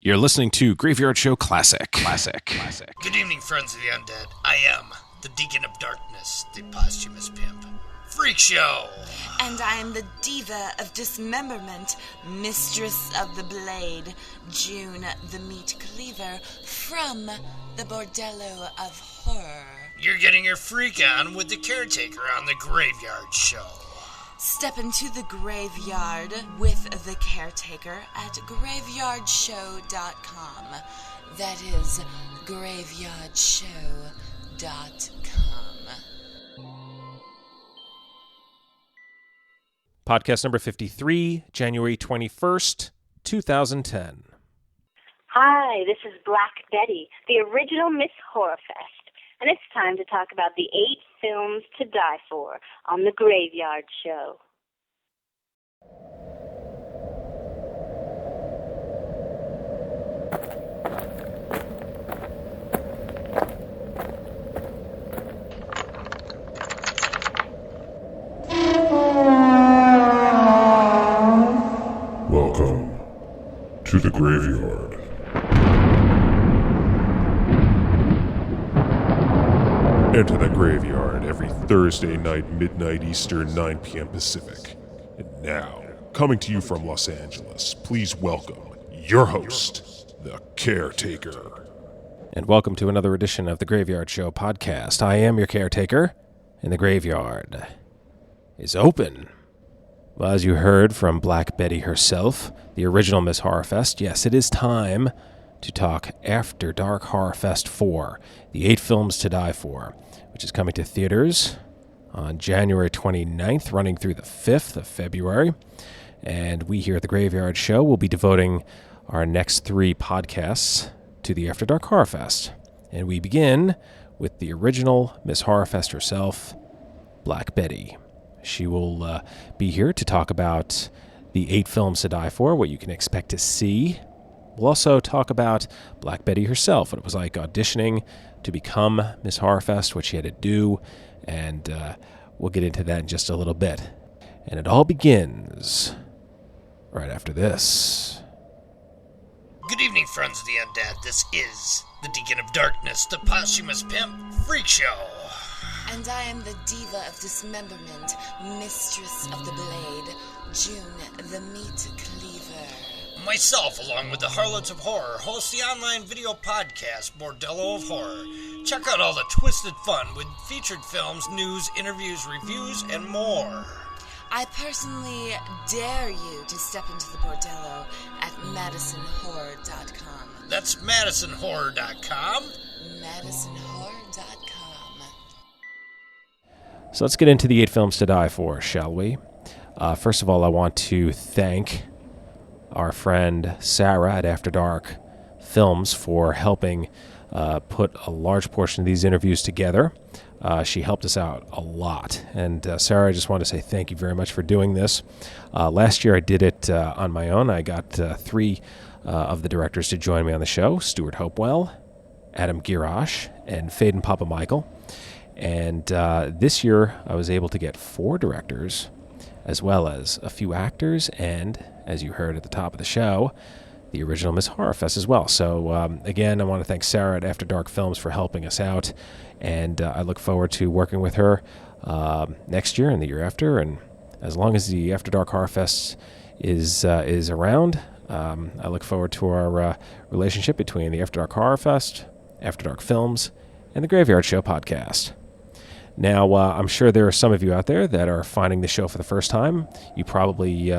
You're listening to Graveyard Show Classic. Good evening, friends of the undead. I am the Deacon of Darkness, the posthumous pimp. Freak Show! And I am the Diva of Dismemberment, Mistress of the Blade, June the Meat Cleaver, from the Bordello of Horror. You're getting your freak on with the Caretaker on the Graveyard Show. Step into the graveyard with the Caretaker at graveyardshow.com. That is graveyardshow.com. Podcast number 53, January 21st, 2010. Hi, this is Black Betty, the original Miss Horrorfest, and it's time to talk about the 8 films to die for on the Graveyard Show. Welcome to the Graveyard. Enter the Graveyard every Thursday night, midnight Eastern, 9 p.m. Pacific. And now, coming to you from Los Angeles, please welcome your host, the Caretaker. And welcome to another edition of the Graveyard Show podcast. I am your Caretaker, and the Graveyard is open. Well, as you heard from Black Betty herself, the original Miss Horrorfest, yes, it is time to talk After Dark Horrorfest IV, the 8 films to die for, which is coming to theaters on January 29th, running through the 5th of February. And we here at the Graveyard Show will be devoting our next 3 podcasts to the After Dark Horrorfest. And we begin with the original Miss Horrorfest herself, Black Betty. She will be here to talk about the 8 films to die for, what you can expect to see. We'll also talk about Black Betty herself, what it was like auditioning to become Miss Horrorfest, what she had to do, and we'll get into that in just a little bit. And it all begins right after this. Good evening, friends of the undead. This is the Deacon of Darkness, the posthumous pimp. Freak Show! And I am the Diva of Dismemberment, Mistress of the Blade, June the Meat Cleaver. Myself, along with the Harlots of Horror, host the online video podcast, Bordello of Horror. Check out all the twisted fun with featured films, news, interviews, reviews, and more. I personally dare you to step into the Bordello at MadisonHorror.com. That's MadisonHorror.com? MadisonHorror.com. So let's get into the 8 films to die for, shall we? First of all, I want to thank our friend Sarah at After Dark Films for helping put a large portion of these interviews together. She helped us out a lot. And Sarah, I just want to say thank you very much for doing this. Last year I did it on my own. I got 3 of the directors to join me on the show, Stuart Hopewell, Adam Girash, and Faden Papa Michael. And this year I was able to get 4 directors, as well as a few actors, and, as you heard at the top of the show, the original Miss Horrorfest as well. So, again, I want to thank Sarah at After Dark Films for helping us out, and I look forward to working with her next year and the year after, and as long as the After Dark Horrorfest is around, I look forward to our relationship between the After Dark Horrorfest, After Dark Films, and the Graveyard Show podcast. Now, I'm sure there are some of you out there that are finding the show for the first time. You probably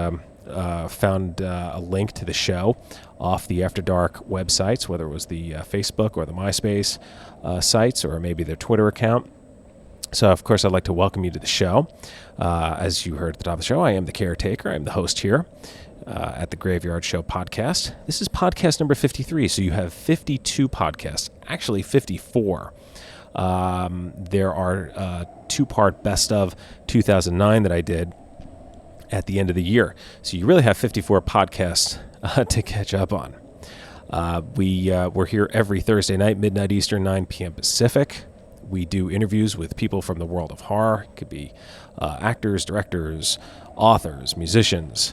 found a link to the show off the After Dark websites, whether it was the Facebook or the MySpace sites, or maybe their Twitter account. So, of course, I'd like to welcome you to the show. As you heard at the top of the show, I am the Caretaker. I'm the host here at the Graveyard Show podcast. This is podcast number 53, so you have 52 podcasts, actually 54. There are 2-part best of 2009 that I did at the end of the year. So you really have 54 podcasts to catch up on. We're here every Thursday night, midnight Eastern, 9 p.m. Pacific. We do interviews with people from the world of horror. It could be actors, directors, authors, musicians.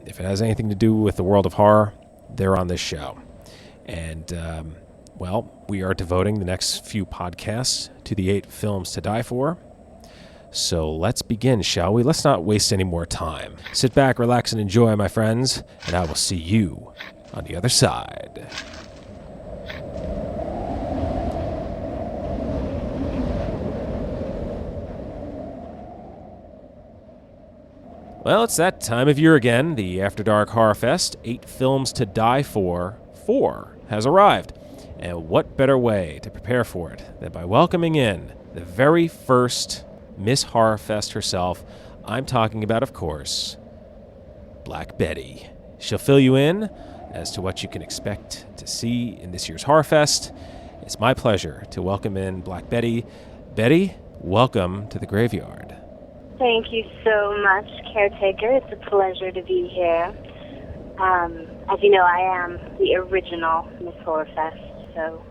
If it has anything to do with the world of horror, they're on this show. And, well, we are devoting the next few podcasts to the 8 films to die for. So let's begin, shall we? Let's not waste any more time. Sit back, relax, and enjoy, my friends, and I will see you on the other side. Well, it's that time of year again. The After Dark Horrorfest 8 Films to Die For 4 has arrived. And what better way to prepare for it than by welcoming in the very first Miss Horrorfest herself. I'm talking about, of course, Black Betty. She'll fill you in as to what you can expect to see in this year's Horrorfest. It's my pleasure to welcome in Black Betty. Betty, welcome to the graveyard. Thank you so much, Caretaker. It's a pleasure to be here. As you know, I am the original Miss Horrorfest, so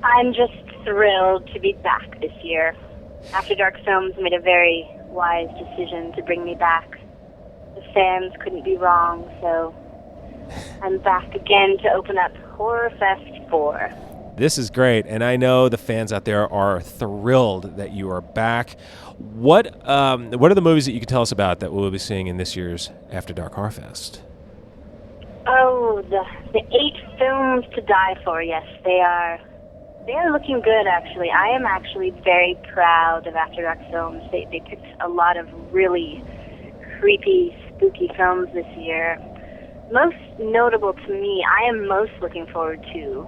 I'm just thrilled to be back this year. After Dark Films made a very wise decision to bring me back. The fans couldn't be wrong, so I'm back again to open up Horrorfest 4. This is great, and I know the fans out there are thrilled that you are back. What are the movies that you can tell us about that we'll be seeing in this year's After Dark Horrorfest? Oh, the 8 films to die for, yes, they are looking good, actually. I am actually very proud of After Dark Films. They picked a lot of really creepy, spooky films this year. Most notable to me, I am most looking forward to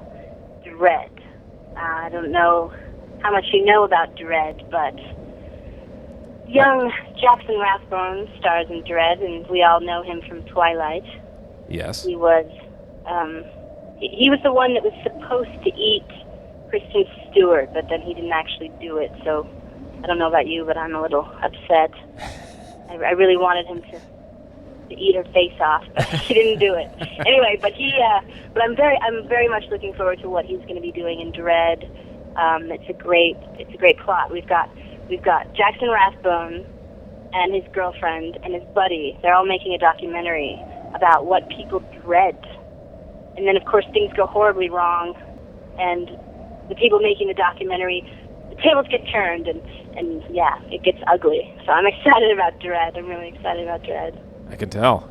Dread. I don't know how much you know about Dread, but young Jackson Rathbone stars in Dread, and we all know him from Twilight. Yes. He was the one that was supposed to eat Kristen Stewart, but then he didn't actually do it, so I don't know about you, but I'm a little upset. I really wanted him to eat her face off, but he didn't do it. Anyway, but I'm very much looking forward to what he's going to be doing in Dread. It's a great plot. We've got Jackson Rathbone and his girlfriend and his buddy. They're all making a documentary about what people dread. And then, of course, things go horribly wrong, and the people making the documentary, the tables get turned, and yeah, it gets ugly. So I'm excited about Dread. I'm really excited about Dread. I can tell.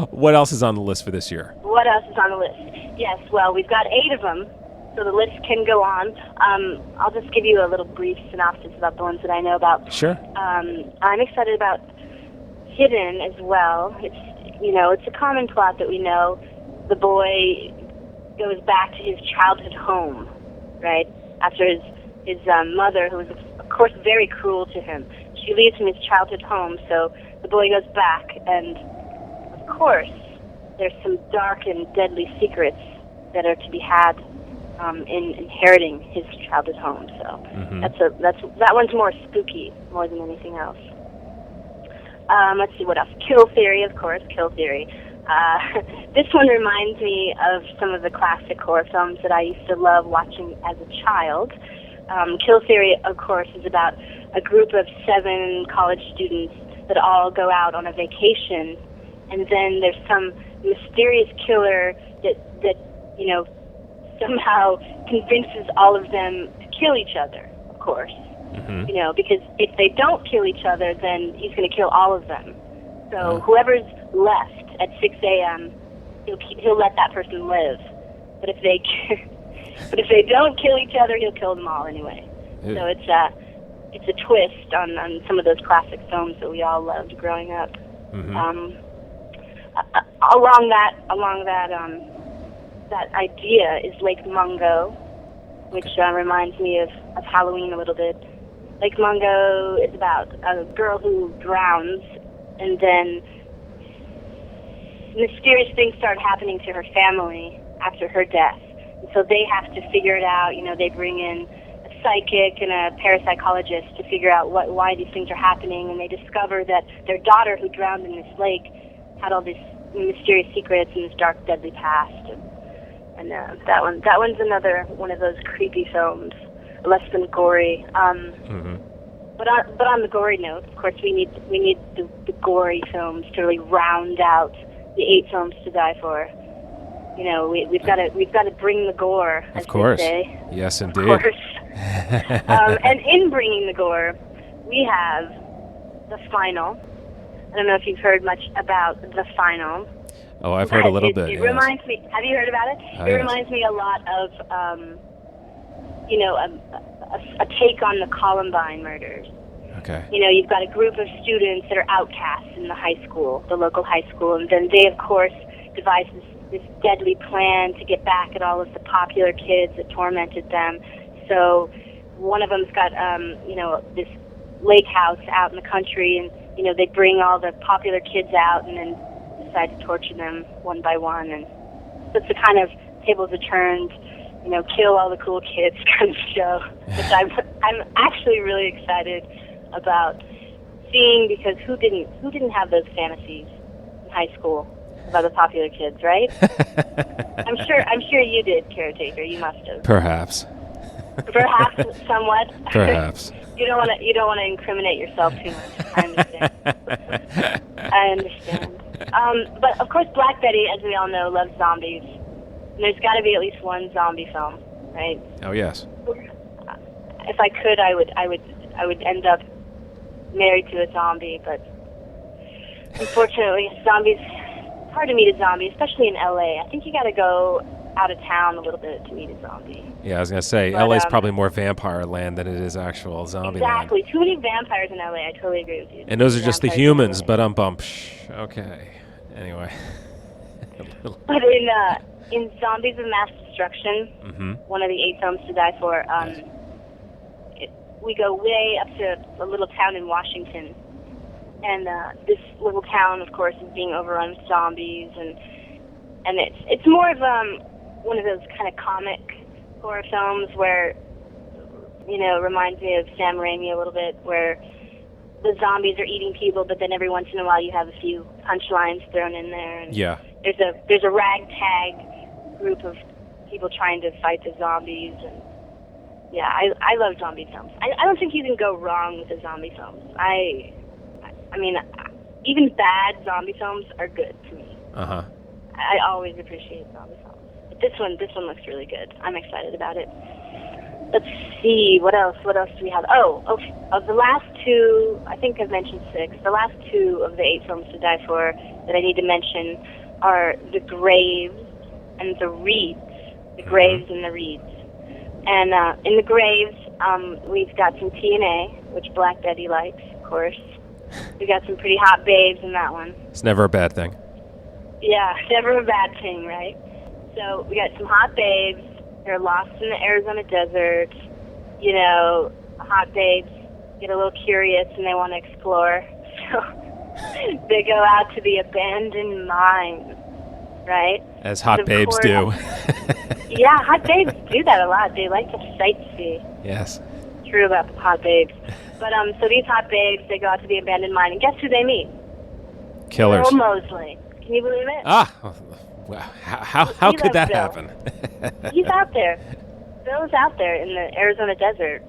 What else is on the list for this year? What else is on the list? Yes, well, we've got 8 of them, so the list can go on. I'll just give you a little brief synopsis about the ones that I know about. Sure. I'm excited about Hidden as well. It's a common plot that we know. The boy goes back to his childhood home, right? After his mother, who was, of course, very cruel to him. She leaves him his childhood home, so the boy goes back, and, of course, there's some dark and deadly secrets that are to be had in inheriting his childhood home. So that one's more spooky, more than anything else. Let's see, what else? Kill Theory, of course, Kill Theory. This one reminds me of some of the classic horror films that I used to love watching as a child. Kill Theory, of course, is about a group of 7 college students that all go out on a vacation, and then there's some mysterious killer that somehow convinces all of them to kill each other, of course. Mm-hmm. Because if they don't kill each other, then he's going to kill all of them. So whoever's left at 6 a.m., he'll let that person live. But if they don't kill each other, he'll kill them all anyway. Ew. So it's a twist on some of those classic films that we all loved growing up. Mm-hmm. Along that idea is Lake Mungo, which reminds me of Halloween a little bit. Lake Mungo is about a girl who drowns, and then mysterious things start happening to her family after her death. And so they have to figure it out. They bring in a psychic and a parapsychologist to figure out why these things are happening, and they discover that their daughter, who drowned in this lake, had all these mysterious secrets and this dark, deadly past. And that one's another one of those creepy films, less than gory. But on the gory note, of course, we need the gory films to really round out the 8 films to die for. You know, we've got to bring the gore, as Of course. they say. Yes, Of indeed. course. And in bringing the gore, we have the final. I don't know if you've heard much about the final. Oh, I've heard a little bit. It Yes. reminds me. Have you heard about it? Oh, it yes. reminds me a lot of, a take on the Columbine murders. Okay. You know, you've got a group of students that are outcasts in the high school, the local high school, and then they, of course, devise this deadly plan to get back at all of the popular kids that tormented them. So one of them's got, this lake house out in the country, and, you know, they bring all the popular kids out and then decide to torture them one by one. And so it's the kind of tables are turned, you know, kill all the cool kids kind of show, which I'm actually really excited about seeing, because who didn't have those fantasies in high school about the popular kids, right? I'm sure you did, Caretaker. You must have. Perhaps. Perhaps somewhat. Perhaps. You don't want to incriminate yourself too much. I understand. But of course, Black Betty, as we all know, loves zombies. And there's got to be at least one zombie film, right? Oh, yes. If I could, I would end up married to a zombie, but unfortunately, zombies. It's hard to meet a zombie, especially in LA. I think you got to go out of town a little bit to meet a zombie. Yeah, I was going to say, But, LA's probably more vampire land than it is actual zombie land. Exactly. Too many vampires in LA. I totally agree with you. And those are just the Vampires in humans, LA. but Okay. Anyway. But in Zombies of Mass Destruction, one of the 8 films to die for, we go way up to a little town in Washington. And this little town, of course, is being overrun with zombies, and it's more of one of those kind of comic horror films where, you know, it reminds me of Sam Raimi a little bit, where the zombies are eating people, but then every once in a while you have a few punchlines thrown in there. And Yeah. there's a ragtag group of people trying to fight the zombies, and yeah, I love zombie films. I don't think you can go wrong with the zombie films. I mean, even bad zombie films are good to me. Uh-huh. I always appreciate zombie films. But this one looks really good. I'm excited about it. Let's see, what else do we have? Of the last 2, I think I've mentioned 6, the last 2 of the 8 films to die for that I need to mention are The Graves and The Reeds. The Graves and The Reeds. And in The Graves, we've got some TNA, which Black Betty likes, of course. We got some pretty hot babes in that one. It's never a bad thing. Yeah, never a bad thing, right? So we got some hot babes. They're lost in the Arizona desert. You know, hot babes get a little curious and they want to explore. So they go out to the abandoned mine, right? As hot babes do. Yeah, hot babes do that a lot. They like to sightsee. Yes. True about the hot babes. But so these hot babes, they go out to the abandoned mine, and guess who they meet? Killers. Bill Moseley. Can you believe it? Ah! Well, how could that Bill. happen? He's out there. Bill's out there in the Arizona desert.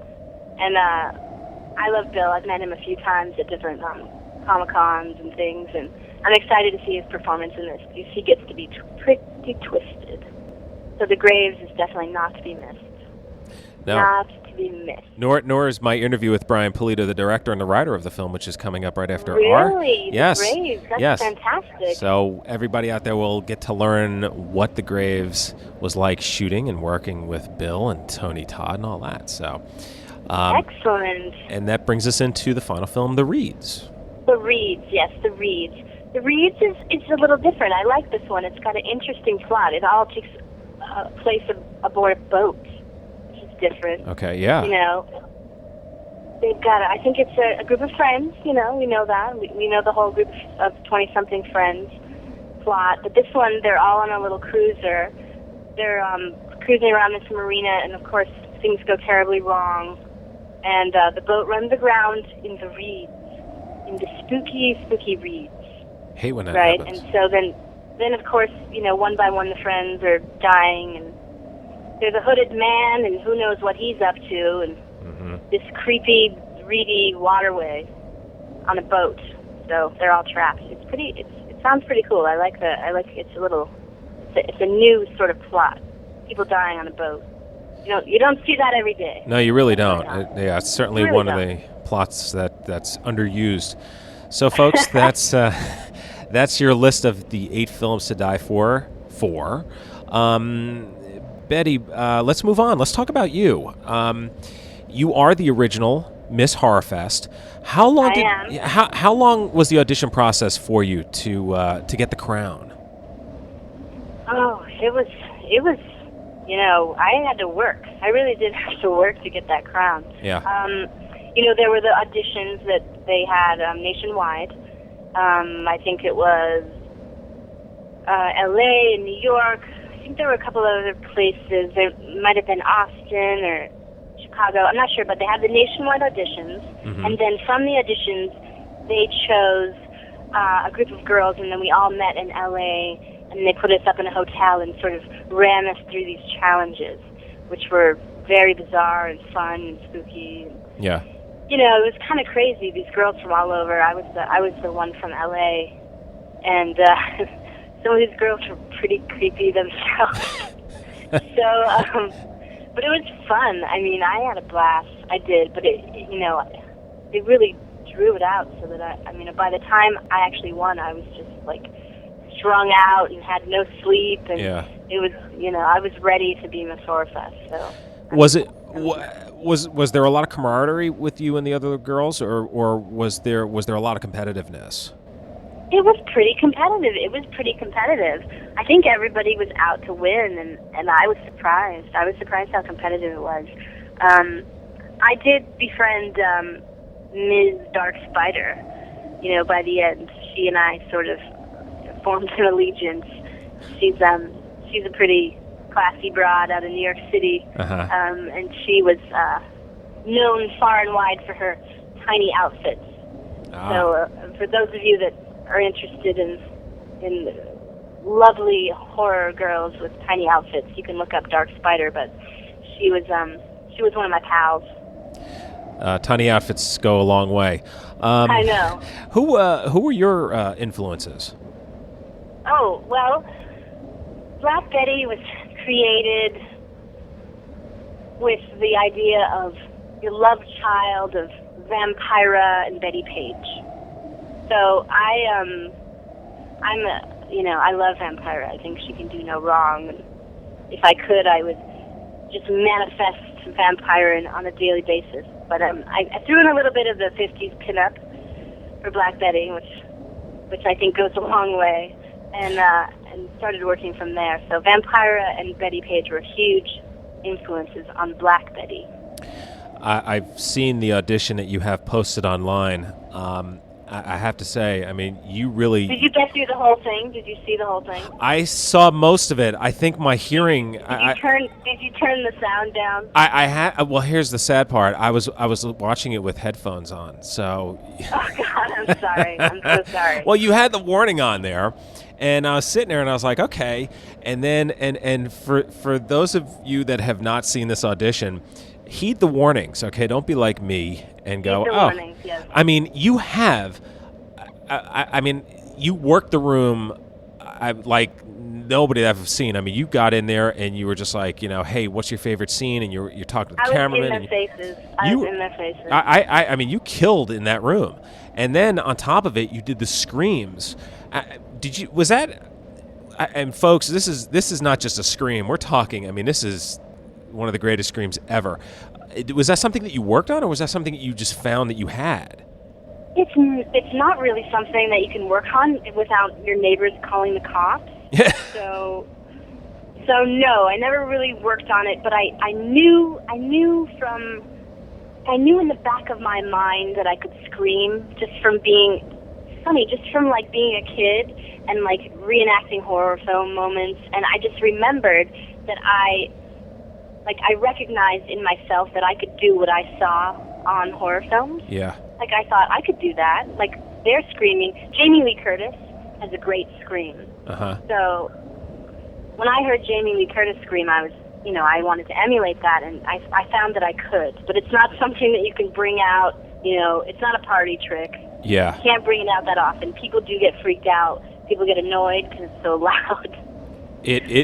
And I love Bill. I've met him a few times at different Comic-Cons and things, and I'm excited to see his performance in this, because he gets to be pretty twisted. So The Graves is definitely not to be missed. No. Not to be missed. Nor is my interview with Brian Pulido, the director and the writer of the film, which is coming up right after Really? R. The Graves? That's fantastic. So everybody out there will get to learn what The Graves was like shooting and working with Bill and Tony Todd and all that. So, excellent. And that brings us into the final film, The Reeds. The Reeds, yes, The Reeds. The Reeds is a little different. I like this one. It's got an interesting plot. It all takes place aboard a boat, which is different. Okay, yeah. You know, they've got, I think it's a group of friends, you know, we know that. We know the whole group of 20-something friends plot. But this one, they're all on a little cruiser. They're cruising around this marina, and of course, things go terribly wrong. And the boat runs aground in the reeds, in the spooky, spooky reeds. Hate when that right? happens. And so then of course, you know, one by one the friends are dying, and there's a hooded man, and who knows what he's up to, and this creepy, reedy waterway on a boat. So they're all trapped. It's sounds pretty cool. I like it's a new sort of plot. People dying on a boat. You don't see that every day. No, you really don't. It's certainly really one of the plots that's underused. So, folks, that's your list of the 8 films to die for. Betty, let's move on. Let's talk about you. You are the original Miss Horrorfest. How long was the audition process for you to get the crown? Oh, it was. I had to work. I really did have to work to get that crown. Yeah. There were the auditions that they had nationwide. I think it was L.A. and New York. I think there were a couple of other places. There might have been Austin or Chicago. I'm not sure, but they had the nationwide auditions. Mm-hmm. And then from the auditions, they chose a group of girls, and then we all met in L.A., and they put us up in a hotel and sort of ran us through these challenges, which were very bizarre and fun and spooky. Yeah. It was kind of crazy. These girls from all over. I was the one from L.A., and some of these girls were pretty creepy themselves. But it was fun. I mean, I had a blast. I did, but they really drew it out so that by the time I actually won, I was just like strung out and had no sleep, and it was, I was ready to be Miss Horrorfest. So was there a lot of camaraderie with you and the other girls, or was there a lot of competitiveness? It was pretty competitive. I think everybody was out to win, and I was surprised. I was surprised how competitive it was. I did befriend Ms. Dark Spider. By the end, she and I sort of formed an allegiance. She's a pretty classy broad out of New York City, and she was known far and wide for her tiny outfits. So for those of you that are interested in lovely horror girls with tiny outfits, you can look up Dark Spider. But she was one of my pals. Tiny outfits go a long way. I know. Who were your influences? Oh, well, Black Betty was created with the idea of your love child of Vampira and Betty Page. So I love Vampira. I think she can do no wrong. And if I could, I would just manifest Vampira on a daily basis. But I threw in a little bit of the 50s pinup for Black Betty, which I think goes a long way, and started working from there. So Vampira and Betty Page were huge influences on Black Betty. I've seen the audition that you have posted online. I have to say, I mean, you really... Did you get through the whole thing? Did you see the whole thing? I saw most of it. I think my hearing... Did you turn the sound down? I had... Well, here's the sad part. I was watching it with headphones on, so... Oh, God, I'm sorry. I'm so sorry. Well, you had the warning on there, and I was sitting there, and I was like, okay. And then, and for those of you that have not seen this audition, heed the warnings, okay? Don't be like me and go, warnings, yes. I mean, you have... I mean, you worked the room like nobody I've seen. I mean, you got in there and you were just like, hey, what's your favorite scene? And you're talking to the cameraman. I was in their faces. I mean, you killed in that room. And then on top of it, you did the screams. Was that? And folks, this is not just a scream. We're talking. I mean, this is one of the greatest screams ever. Was that something that you worked on, or was that something that you just found that you had? It's not really something that you can work on without your neighbors calling the cops. Yeah. So no, I never really worked on it, but I knew in the back of my mind that I could scream just from being like being a kid and like reenacting horror film moments. And I just remembered that I recognized in myself that I could do what I saw on horror films. Yeah. Like, I thought I could do that. Like, they're screaming. Jamie Lee Curtis has a great scream. Uh-huh. So when I heard Jamie Lee Curtis scream, I wanted to emulate that, and I found that I could. But it's not something that you can bring out, it's not a party trick. Yeah. You can't bring it out that often. People do get freaked out people get annoyed because it's so loud.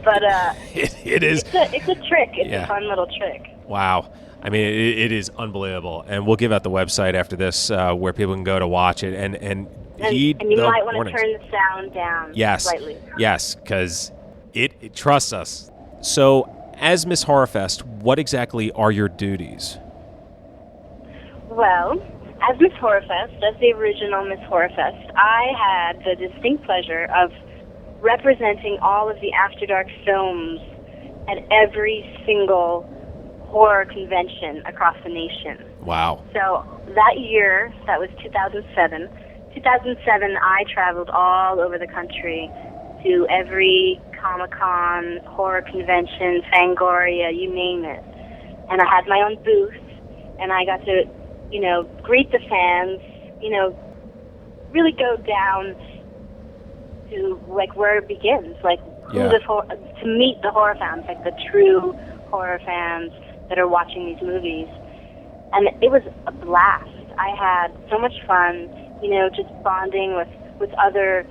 But it is. It's a trick. It's Yeah. a fun little trick. Wow. I mean, it is unbelievable. And we'll give out the website after this where people can go to watch it and heed And you the might want to warnings. turn the sound down slightly. Yes, because it trusts us. So, as Miss Horrorfest, what exactly are your duties? Well, as Miss Horrorfest, as the original Miss Horrorfest, I had the distinct pleasure of representing all of the After Dark films at every single horror convention across the nation. Wow. So that year, that was 2007. 2007, I traveled all over the country to every Comic-Con, horror convention, Fangoria, you name it. And I had my own booth, and I got to, greet the fans, really go down to, like, where it begins, like, Yeah. to meet the horror fans, like the true horror fans that are watching these movies. And it was a blast. I had so much fun, just bonding with other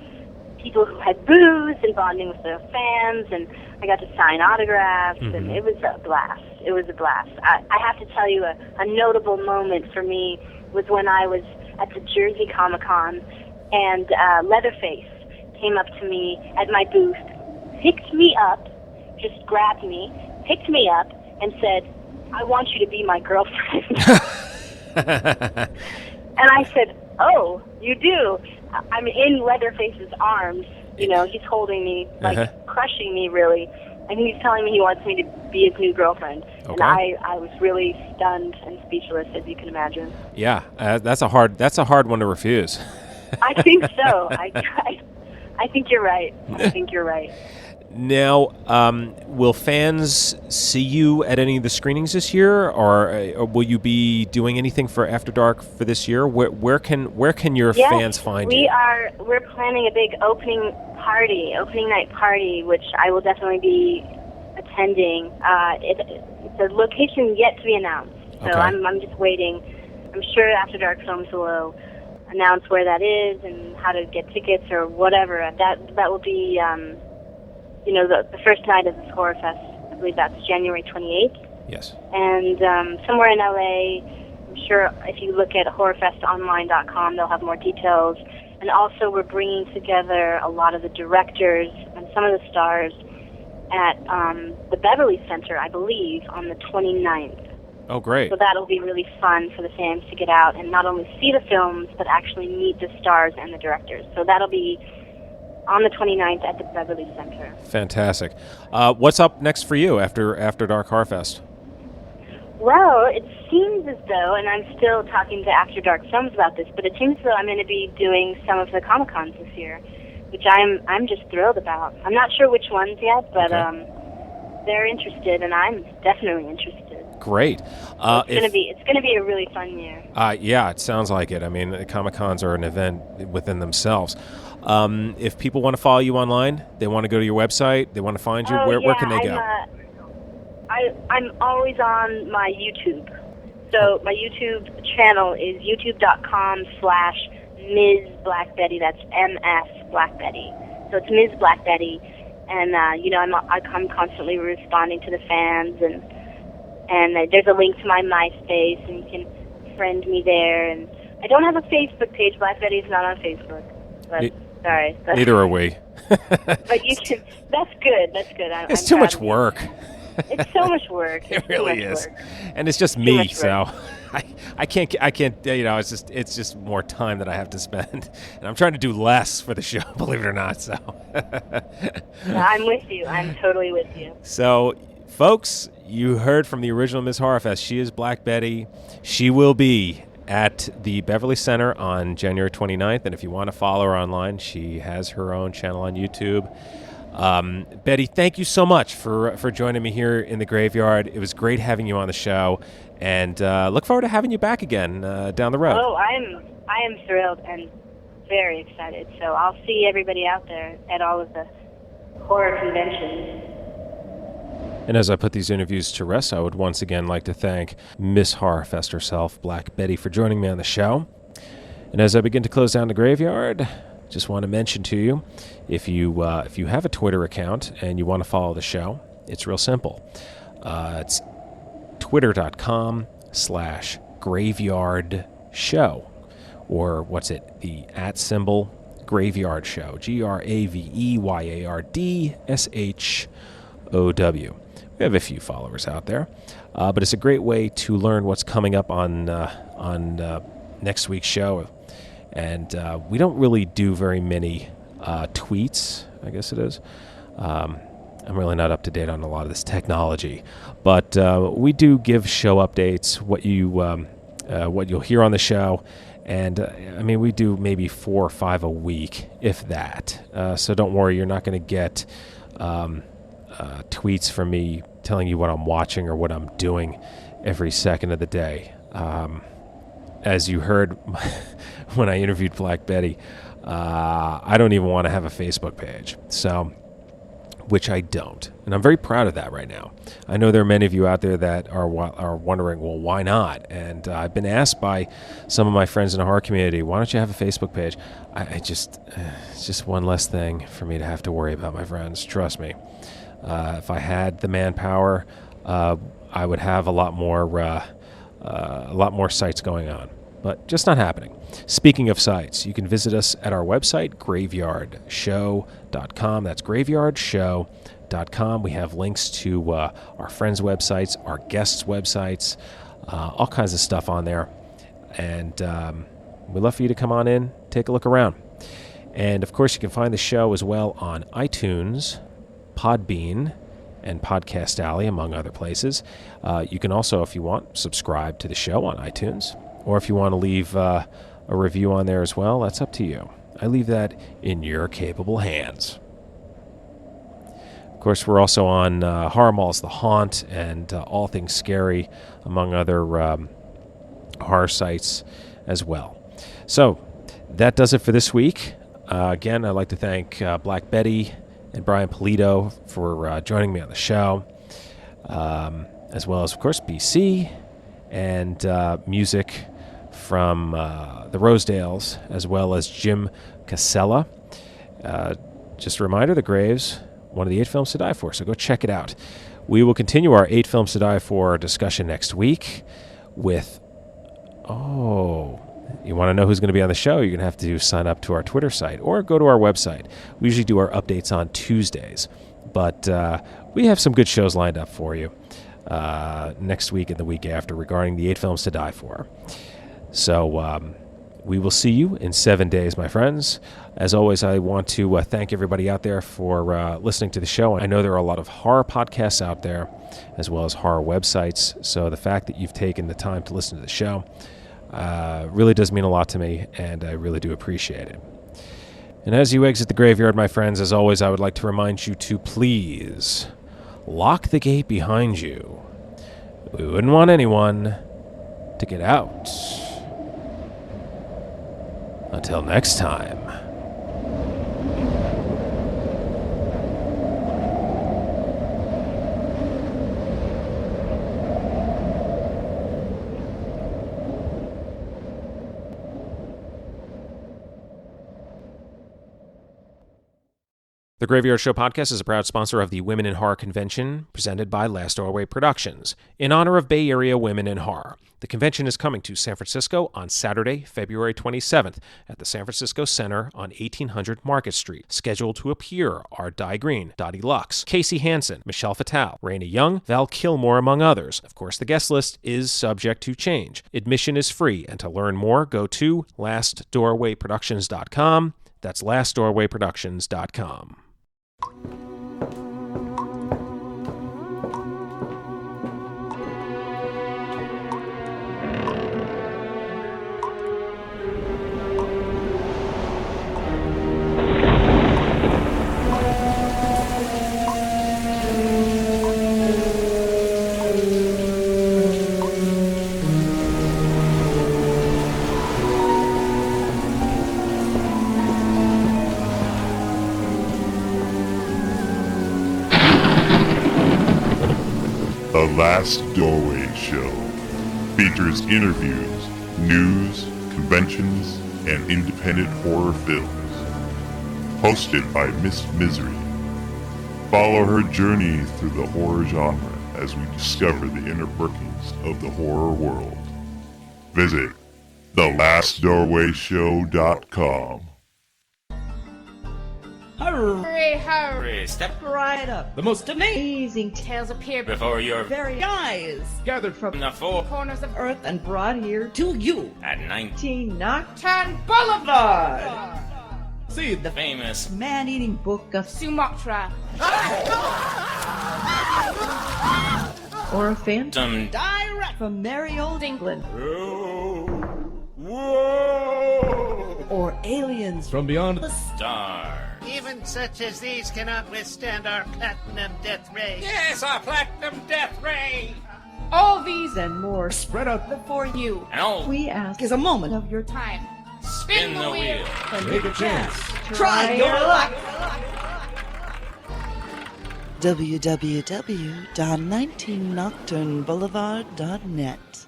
people who had booths and bonding with the fans, and I got to sign autographs, and it was a blast. It was a blast. I have to tell you, a notable moment for me was when I was at the Jersey Comic-Con, and Leatherface came up to me at my booth, picked me up, just grabbed me, picked me up, and said, "I want you to be my girlfriend." And I said, "Oh, you do?" I'm in Leatherface's arms. He's holding me, like crushing me, really. And he's telling me he wants me to be his new girlfriend. Okay. And I was really stunned and speechless, as you can imagine. Yeah, that's a hard one to refuse. I think so. I think you're right. I think you're right. Now, will fans see you at any of the screenings this year, or will you be doing anything for After Dark for this year? Where can your fans find you? We're planning a big opening night party, which I will definitely be attending. It's a location yet to be announced, so Okay. I'm just waiting. I'm sure After Dark Films will announce where that is and how to get tickets or whatever. That will be. The first night of this Horror Fest, I believe that's January 28th. Yes. And somewhere in LA, I'm sure if you look at horrorfestonline.com, they'll have more details. And also we're bringing together a lot of the directors and some of the stars at the Beverly Center, I believe, on the 29th. Oh, great. So that'll be really fun for the fans to get out and not only see the films, but actually meet the stars and the directors. So that'll be on the 29th at the Beverly Center. Fantastic. What's up next for you after Dark Horrorfest? Well, it seems as though, and I'm still talking to After Dark Films about this, but it seems as though I'm going to be doing some of the Comic-Cons this year, which I'm just thrilled about. I'm not sure which ones yet, but they're interested, and I'm definitely interested. Great. It's gonna be a really fun year. Yeah, it sounds like it. I mean, the Comic-Cons are an event within themselves. If people want to follow you online, they want to go to your website, they want to find you, where can they go? I'm always on my YouTube. So my YouTube channel is youtube.com/Ms. Black Betty. That's MS Black Betty. So it's Ms. Black Betty. And, I'm constantly responding to the fans. And there's a link to my MySpace, and you can friend me there. And I don't have a Facebook page. Black Betty's not on Facebook. But, sorry. Neither are we. But you can. That's good. It's too much work. It's so much work. It really is. Work. And it's just me, so I can't, it's just more time that I have to spend. And I'm trying to do less for the show, believe it or not, so. I'm with you. I'm totally with you. So, folks, you heard from the original Miss Horrorfest. She is Black Betty. She will be at the Beverly Center on January 29th. And if you want to follow her online, she has her own channel on YouTube. Betty, thank you so much for joining me here in the graveyard. It was great having you on the show, and look forward to having you back again down the road. Oh, I am thrilled and very excited. So I'll see everybody out there at all of the horror conventions. And as I put these interviews to rest, I would once again like to thank Miss Horrorfest herself, Black Betty, for joining me on the show. And as I begin to close down the graveyard, just want to mention to you, if you have a Twitter account and you want to follow the show, it's real simple. It's twitter.com/graveyard show, or what's it? The @ Graveyard Show, GRAVEYARDSHOW. We have a few followers out there, but it's a great way to learn what's coming up on next week's show. And we don't really do very many tweets, I guess it is. I'm really not up to date on a lot of this technology, but we do give show updates, what you'll hear on the show. And, we do maybe 4 or 5 a week, if that. So don't worry, you're not going to get tweets from me telling you what I'm watching or what I'm doing every second of the day. As you heard when I interviewed Black Betty, I don't even want to have a Facebook page. So, which I don't. And I'm very proud of that right now. I know there are many of you out there that are wondering, well, why not? And I've been asked by some of my friends in the horror community, why don't you have a Facebook page? It's just one less thing for me to have to worry about, my friends. Trust me. If I had the manpower, I would have a lot more sites going on. But just not happening. Speaking of sites, you can visit us at our website, graveyardshow.com. That's graveyardshow.com. We have links to our friends' websites, our guests' websites, all kinds of stuff on there. And we'd love for you to come on in, take a look around. And, of course, you can find the show as well on iTunes, Podbean, and Podcast Alley, among other places. You can also, if you want, subscribe to the show on iTunes. Or if you want to leave a review on there as well, that's up to you. I leave that in your capable hands. Of course, we're also on Horror Malls, The Haunt, and All Things Scary, among other horror sites as well. So that does it for this week. Again, I'd like to thank Black Betty and Brian Polito for joining me on the show, as well as, of course, BC, and music from the Rosedales, as well as Jim Casella. Just a reminder, The Graves, one of the 8 films to die for, so go check it out. We will continue our 8 films to die for discussion next week with, you want to know who's going to be on the show? You're going to have to sign up to our Twitter site or go to our website. We usually do our updates on Tuesdays, but we have some good shows lined up for you next week and the week after regarding the 8 films to die for. So we will see you in 7 days, my friends. As always, I want to thank everybody out there for listening to the show. I know there are a lot of horror podcasts out there, as well as horror websites. So the fact that you've taken the time to listen to the show really does mean a lot to me, and I really do appreciate it. And as you exit the graveyard, my friends, as always, I would like to remind you to please lock the gate behind you. We wouldn't want anyone to get out. Until next time. The Graveyard Show podcast is a proud sponsor of the Women in Horror Convention, presented by Last Doorway Productions, in honor of Bay Area women in horror. The convention is coming to San Francisco on Saturday, February 27th, at the San Francisco Center on 1800 Market Street. Scheduled to appear are Di Green, Dottie Lux, Casey Hansen, Michelle Fatale, Raina Young, Val Kilmore, among others. Of course, the guest list is subject to change. Admission is free, and to learn more, go to lastdoorwayproductions.com. That's lastdoorwayproductions.com. The Last Doorway Show features interviews, news, conventions, and independent horror films. hosted by Miss Misery. Follow her journey through the horror genre as we discover the inner workings of the horror world. Visit thelastdoorwayshow.com. Hurry, hurry, Step right up. The most amazing tales appear before your very eyes, gathered from the four corners of earth and brought here to you at 19 Nocturne Turn Boulevard. See the famous man-eating book of Sumatra. or a phantom Some direct from merry old England. Whoa! Or aliens from beyond the star. Even such as these cannot withstand our platinum death ray. Yes, our platinum death ray. All these and more spread out before you. and all We ask is a moment of your time. Spin the wheel. and take a chance. Try your luck. www.19nocturneboulevard.net